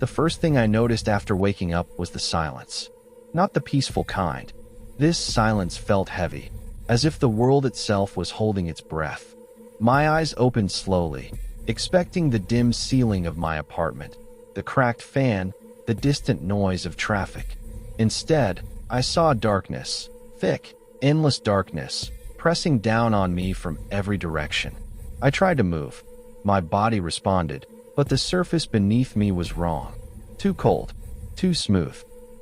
The first thing I noticed after waking up was the silence. Not the peaceful kind. This silence felt heavy, as if the world itself was holding its breath. My eyes opened slowly, expecting the dim ceiling of my apartment, the cracked fan, the distant noise of traffic. Instead, I saw darkness, thick, endless darkness, pressing down on me from every direction. I tried to move. My body responded, but the surface beneath me was wrong. Too cold, too smooth,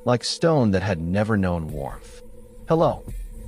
like stone that had never known warmth. "Hello,"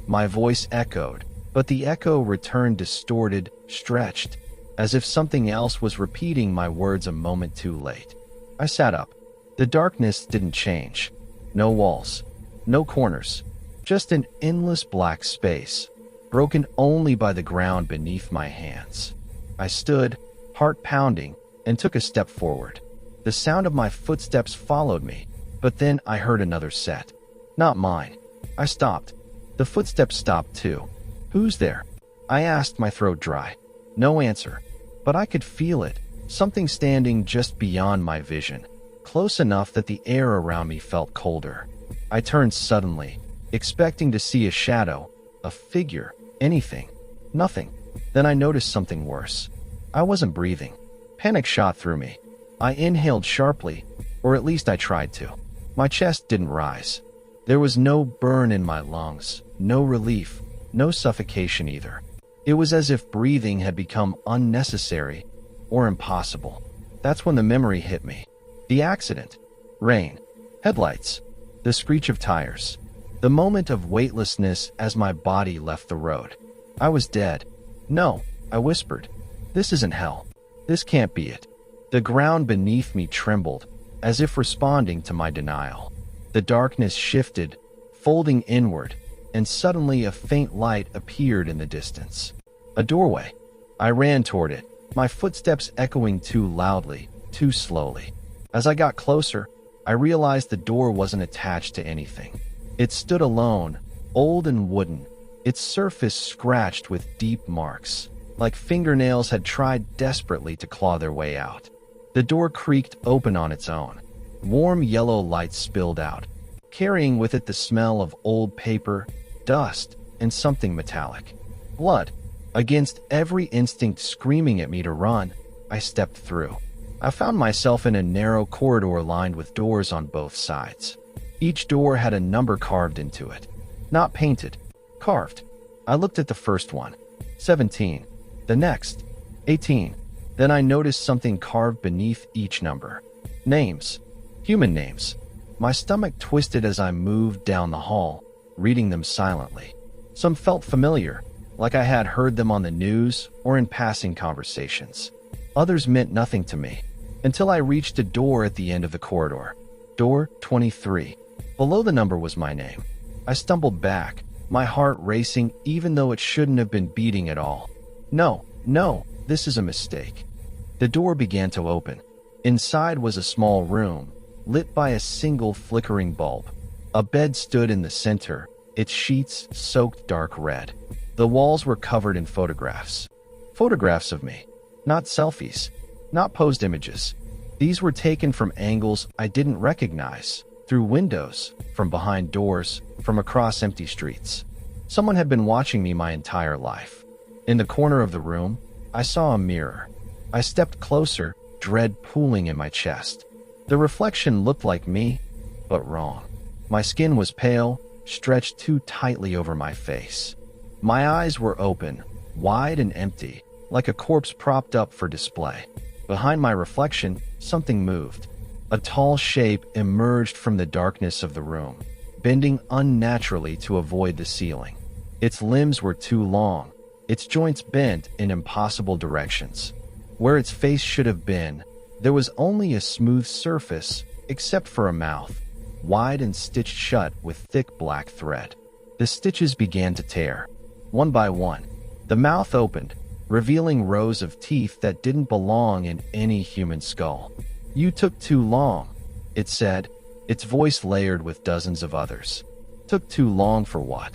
my voice echoed, but the echo returned distorted, stretched, as if something else was repeating my words a moment too late. I sat up. The darkness didn't change. No walls, no corners, just an endless black space, broken only by the ground beneath my hands. I stood, heart pounding, and took a step forward. The sound of my footsteps followed me, but then I heard another set. Not mine. I stopped. The footsteps stopped too. "Who's there?" I asked, my throat dry. No answer, but I could feel it, something standing just beyond my vision, close enough that the air around me felt colder. I turned suddenly, expecting to see a shadow, a figure, anything. Nothing. Then I noticed something worse. I wasn't breathing. Panic shot through me. I inhaled sharply, or at least I tried to. My chest didn't rise. There was no burn in my lungs, no relief, no suffocation either. It was as if breathing had become unnecessary or impossible. That's when the memory hit me. The accident, rain, headlights, the screech of tires, the moment of weightlessness as my body left the road. I was dead. "No," I whispered. "This isn't hell. This can't be it." The ground beneath me trembled, as if responding to my denial. The darkness shifted, folding inward, and suddenly a faint light appeared in the distance. A doorway. I ran toward it, my footsteps echoing too loudly, too slowly. As I got closer, I realized the door wasn't attached to anything. It stood alone, old and wooden, its surface scratched with deep marks, like fingernails had tried desperately to claw their way out. The door creaked open on its own. Warm yellow light spilled out, carrying with it the smell of old paper, dust, and something metallic. Blood. Against every instinct screaming at me to run, I stepped through. I found myself in a narrow corridor lined with doors on both sides. Each door had a number carved into it. Not painted, carved. I looked at the first one. 17. The next. 18. Then I noticed something carved beneath each number. Names. Human names. My stomach twisted as I moved down the hall, reading them silently. Some felt familiar, like I had heard them on the news or in passing conversations. Others meant nothing to me, until I reached a door at the end of the corridor. Door 23. Below the number was my name. I stumbled back, my heart racing even though it shouldn't have been beating at all. No, this is a mistake. The door began to open. Inside was a small room, lit by a single flickering bulb. A bed stood in the center, its sheets soaked dark red. The walls were covered in photographs. Photographs of me. Not selfies. Not posed images. These were taken from angles I didn't recognize, through windows, from behind doors, from across empty streets. Someone had been watching me my entire life. In the corner of the room, I saw a mirror. I stepped closer, dread pooling in my chest. The reflection looked like me, but wrong. My skin was pale, stretched too tightly over my face. My eyes were open, wide and empty, like a corpse propped up for display. Behind my reflection, something moved. A tall shape emerged from the darkness of the room, bending unnaturally to avoid the ceiling. Its limbs were too long, its joints bent in impossible directions. Where its face should have been, there was only a smooth surface, except for a mouth, wide and stitched shut with thick black thread. The stitches began to tear. One by one, the mouth opened, revealing rows of teeth that didn't belong in any human skull. "You took too long," it said, its voice layered with dozens of others. "Took too long for what?"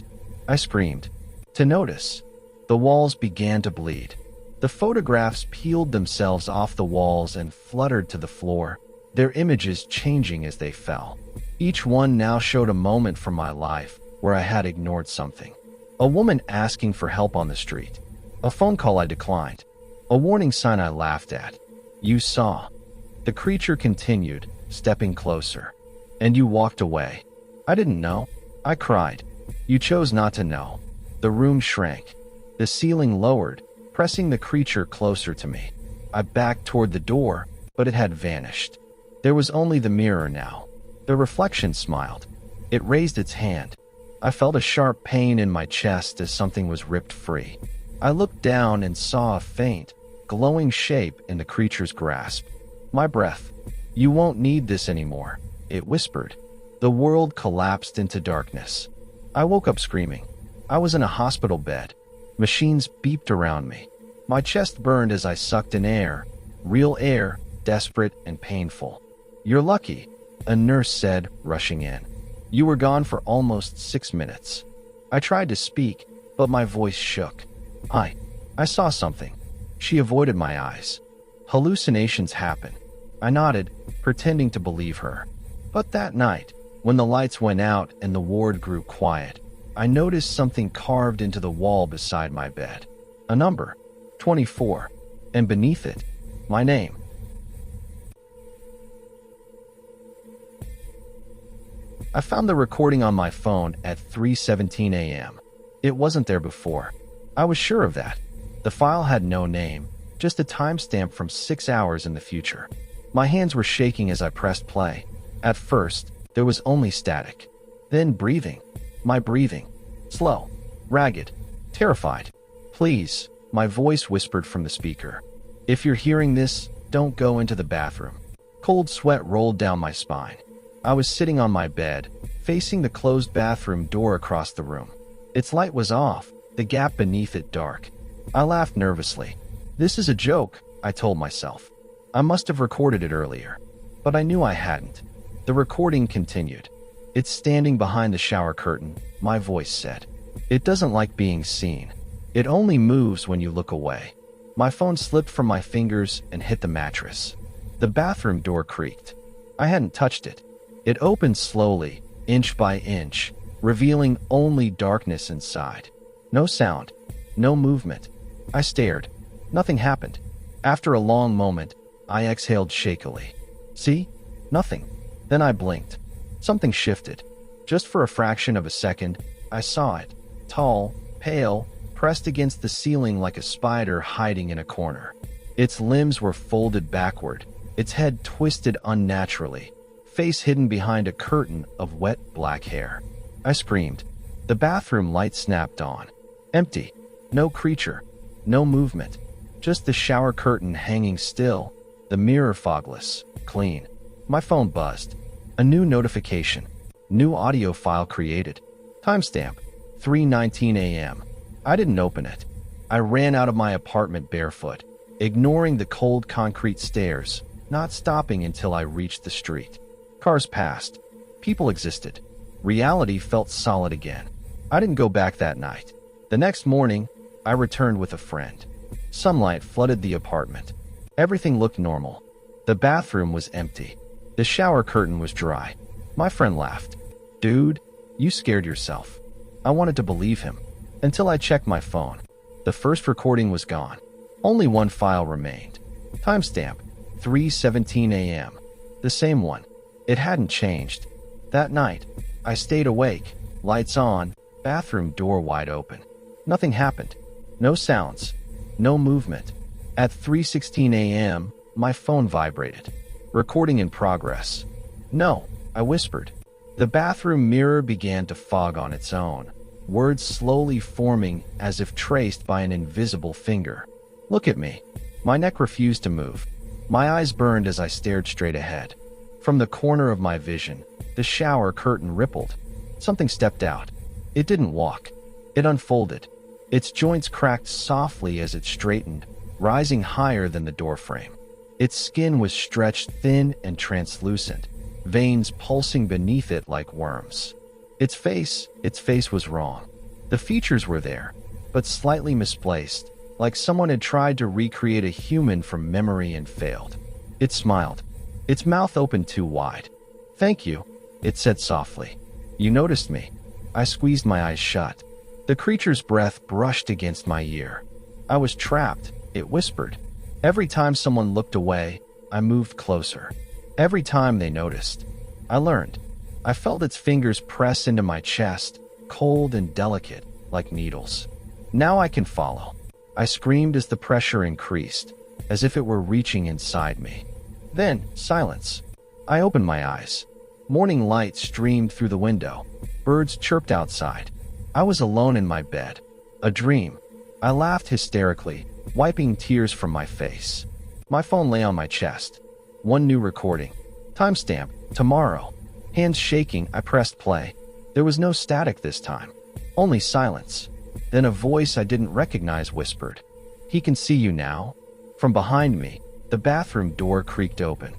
I screamed. "To notice." The walls began to bleed. The photographs peeled themselves off the walls and fluttered to the floor, their images changing as they fell. Each one now showed a moment from my life where I had ignored something. A woman asking for help on the street. A phone call I declined. A warning sign I laughed at. You saw. The creature continued, stepping closer. And you walked away. I didn't know. I cried. You chose not to know. The room shrank. The ceiling lowered, pressing the creature closer to me. I backed toward the door, but it had vanished. There was only the mirror now. The reflection smiled. It raised its hand. I felt a sharp pain in my chest as something was ripped free. I looked down and saw a faint, glowing shape in the creature's grasp. My breath. You won't need this anymore, it whispered. The world collapsed into darkness. I woke up screaming. I was in a hospital bed. Machines beeped around me. My chest burned as I sucked in air. Real air, desperate and painful. You're lucky, a nurse said, rushing in. You were gone for almost 6 minutes. I tried to speak, but my voice shook. I saw something. She avoided my eyes. Hallucinations happen. I nodded, pretending to believe her. But that night, when the lights went out and the ward grew quiet, I noticed something carved into the wall beside my bed. A number, 24, and beneath it, my name. I found the recording on my phone at 3:17 a.m. It wasn't there before. I was sure of that. The file had no name, just a timestamp from 6 hours in the future. My hands were shaking as I pressed play. At first, there was only static. Then breathing. My breathing. Slow. Ragged. Terrified. Please, my voice whispered from the speaker. If you're hearing this, don't go into the bathroom. Cold sweat rolled down my spine. I was sitting on my bed, facing the closed bathroom door across the room. Its light was off, the gap beneath it dark. I laughed nervously. This is a joke, I told myself. I must have recorded it earlier. But I knew I hadn't. The recording continued. It's standing behind the shower curtain, my voice said. It doesn't like being seen. It only moves when you look away. My phone slipped from my fingers and hit the mattress. The bathroom door creaked. I hadn't touched it. It opened slowly, inch by inch, revealing only darkness inside. No sound. No movement. I stared. Nothing happened. After a long moment, I exhaled shakily. See? Nothing. Then I blinked. Something shifted. Just for a fraction of a second, I saw it. Tall, pale, pressed against the ceiling like a spider hiding in a corner. Its limbs were folded backward, its head twisted unnaturally, face hidden behind a curtain of wet black hair. I screamed. The bathroom light snapped on. Empty. No creature. No movement. Just the shower curtain hanging still, the mirror fogless, clean. My phone buzzed. A new notification. New audio file created. Timestamp. 3:19 a.m. I didn't open it. I ran out of my apartment barefoot, ignoring the cold concrete stairs, not stopping until I reached the street. Cars passed. People existed. Reality felt solid again. I didn't go back that night. The next morning, I returned with a friend. Sunlight flooded the apartment. Everything looked normal. The bathroom was empty. The shower curtain was dry. My friend laughed. Dude, you scared yourself. I wanted to believe him. Until I checked my phone. The first recording was gone. Only one file remained. Timestamp, 3:17 a.m. The same one. It hadn't changed. That night, I stayed awake, lights on, bathroom door wide open. Nothing happened. No sounds. No movement. At 3:16 a.m., my phone vibrated. Recording in progress. No, I whispered. The bathroom mirror began to fog on its own, words slowly forming as if traced by an invisible finger. Look at me. My neck refused to move. My eyes burned as I stared straight ahead. From the corner of my vision, the shower curtain rippled. Something stepped out. It didn't walk. It unfolded. Its joints cracked softly as it straightened, rising higher than the doorframe. Its skin was stretched thin and translucent, veins pulsing beneath it like worms. Its face was wrong. The features were there, but slightly misplaced, like someone had tried to recreate a human from memory and failed. It smiled. Its mouth opened too wide. "Thank you," it said softly. "You noticed me." I squeezed my eyes shut. The creature's breath brushed against my ear. "I was trapped," it whispered. Every time someone looked away, I moved closer. Every time they noticed, I learned. I felt its fingers press into my chest, cold and delicate, like needles. "Now I can follow." I screamed as the pressure increased, as if it were reaching inside me. Then, silence. I opened my eyes. Morning light streamed through the window. Birds chirped outside. I was alone in my bed. A dream. I laughed hysterically, wiping tears from my face. My phone lay on my chest. One new recording. Timestamp, tomorrow. Hands shaking, I pressed play. There was no static this time. Only silence. Then a voice I didn't recognize whispered, "He can see you now." From behind me, the bathroom door creaked open.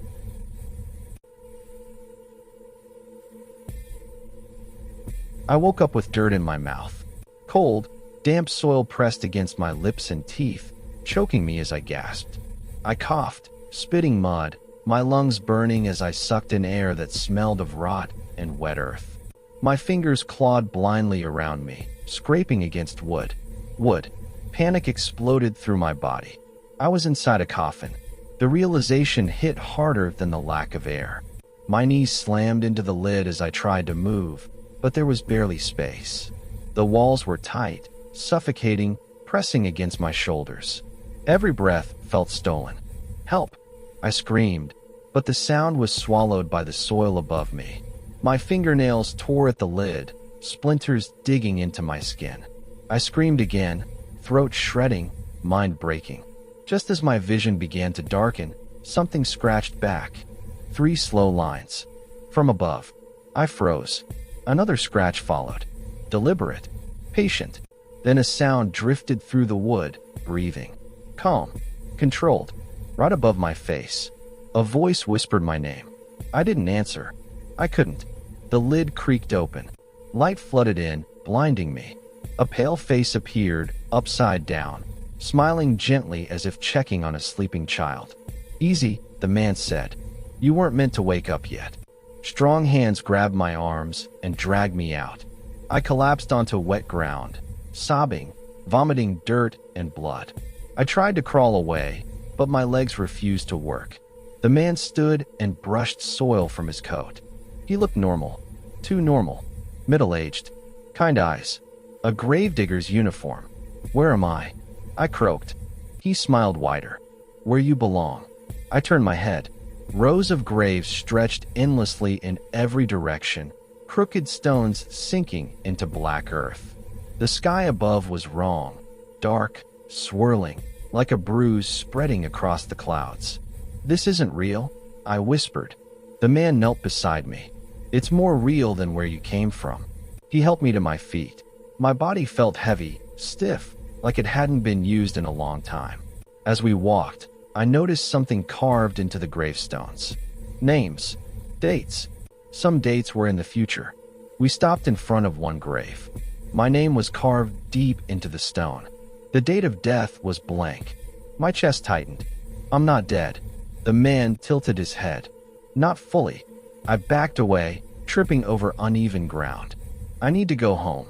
I woke up with dirt in my mouth. Cold, damp soil pressed against my lips and teeth, choking me as I gasped. I coughed, spitting mud, my lungs burning as I sucked in air that smelled of rot and wet earth. My fingers clawed blindly around me, scraping against wood. Wood. Panic exploded through my body. I was inside a coffin. The realization hit harder than the lack of air. My knees slammed into the lid as I tried to move, but there was barely space. The walls were tight, suffocating, pressing against my shoulders. Every breath felt stolen. "Help!" I screamed, but the sound was swallowed by the soil above me. My fingernails tore at the lid, splinters digging into my skin. I screamed again, throat shredding, mind breaking. Just as my vision began to darken, something scratched back. 3 slow lines. From above. I froze. Another scratch followed. Deliberate. Patient. Then a sound drifted through the wood, breathing. Calm. Controlled. Right above my face. A voice whispered my name. I didn't answer. I couldn't. The lid creaked open. Light flooded in, blinding me. A pale face appeared, upside down, smiling gently as if checking on a sleeping child. "Easy," the man said. "You weren't meant to wake up yet." Strong hands grabbed my arms and dragged me out. I collapsed onto wet ground, sobbing, vomiting dirt and blood. I tried to crawl away, but my legs refused to work. The man stood and brushed soil from his coat. He looked normal. Too normal. Middle-aged. Kind eyes. A gravedigger's uniform. "Where am I?" I croaked. He smiled wider. "Where you belong." I turned my head. Rows of graves stretched endlessly in every direction, crooked stones sinking into black earth. The sky above was wrong, dark, swirling, like a bruise spreading across the clouds. "This isn't real," I whispered. The man knelt beside me. "It's more real than where you came from." He helped me to my feet. My body felt heavy, stiff, like it hadn't been used in a long time. As we walked, I noticed something carved into the gravestones. Names. Dates. Some dates were in the future. We stopped in front of one grave. My name was carved deep into the stone. The date of death was blank. My chest tightened. "I'm not dead." The man tilted his head. "Not fully." I backed away, tripping over uneven ground. "I need to go home."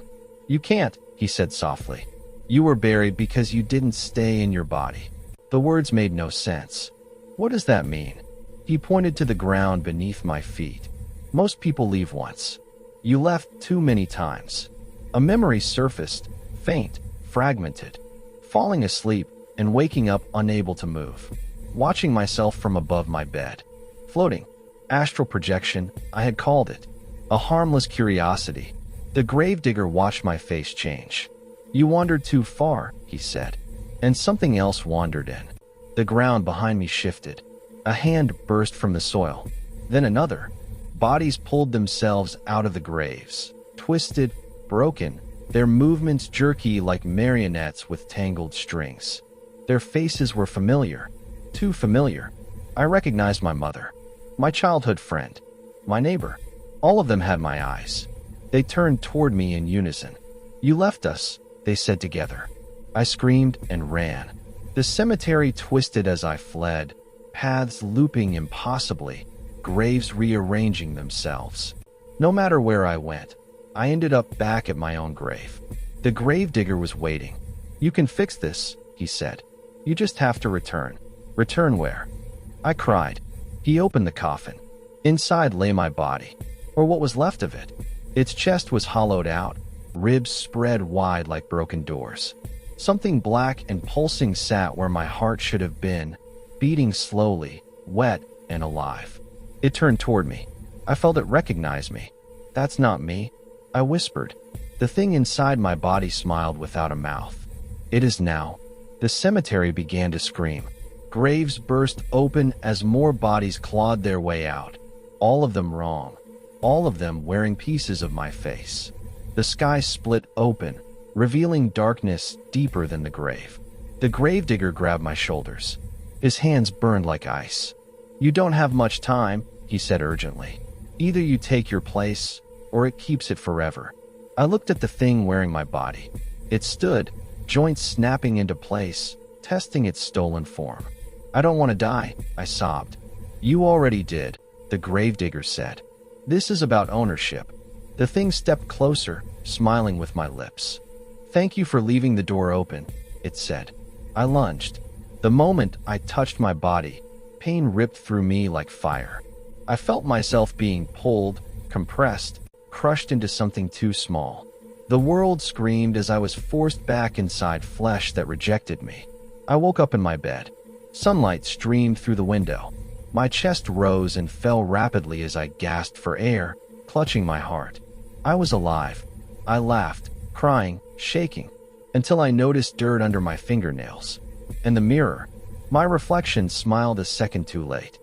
"You can't," he said softly. "You were buried because you didn't stay in your body." The words made no sense. "What does that mean?" He pointed to the ground beneath my feet. "Most people leave once. You left too many times." A memory surfaced, faint, fragmented. Falling asleep and waking up unable to move. Watching myself from above my bed. Floating. Astral projection, I had called it. A harmless curiosity. The gravedigger watched my face change. "You wandered too far," he said. And something else wandered in. The ground behind me shifted. A hand burst from the soil. Then another. Bodies pulled themselves out of the graves. Twisted, broken, their movements jerky like marionettes with tangled strings. Their faces were familiar. Too familiar. I recognized my mother. My childhood friend. My neighbor. All of them had my eyes. They turned toward me in unison. "You left us," they said together. I screamed and ran. The cemetery twisted as I fled, paths looping impossibly, graves rearranging themselves. No matter where I went, I ended up back at my own grave. The gravedigger was waiting. "You can fix this," he said. "You just have to return." "Return where?" I cried. He opened the coffin. Inside lay my body, or what was left of it. Its chest was hollowed out, ribs spread wide like broken doors. Something black and pulsing sat where my heart should have been, beating slowly, wet and alive. It turned toward me. I felt it recognize me. "That's not me," I whispered. The thing inside my body smiled without a mouth. "It is now." The cemetery began to scream. Graves burst open as more bodies clawed their way out. All of them wrong. All of them wearing pieces of my face. The sky split open, revealing darkness deeper than the grave. The gravedigger grabbed my shoulders. His hands burned like ice. "You don't have much time," he said urgently. "Either you take your place, or it keeps it forever." I looked at the thing wearing my body. It stood, joints snapping into place, testing its stolen form. "I don't want to die," I sobbed. "You already did," the gravedigger said. "This is about ownership." The thing stepped closer, smiling with my lips. "Thank you for leaving the door open," it said. I lunged. The moment I touched my body, pain ripped through me like fire. I felt myself being pulled, compressed, crushed into something too small. The world screamed as I was forced back inside flesh that rejected me. I woke up in my bed. Sunlight streamed through the window. My chest rose and fell rapidly as I gasped for air, clutching my heart. I was alive. I laughed, crying, shaking, until I noticed dirt under my fingernails. In the mirror, my reflection smiled a second too late.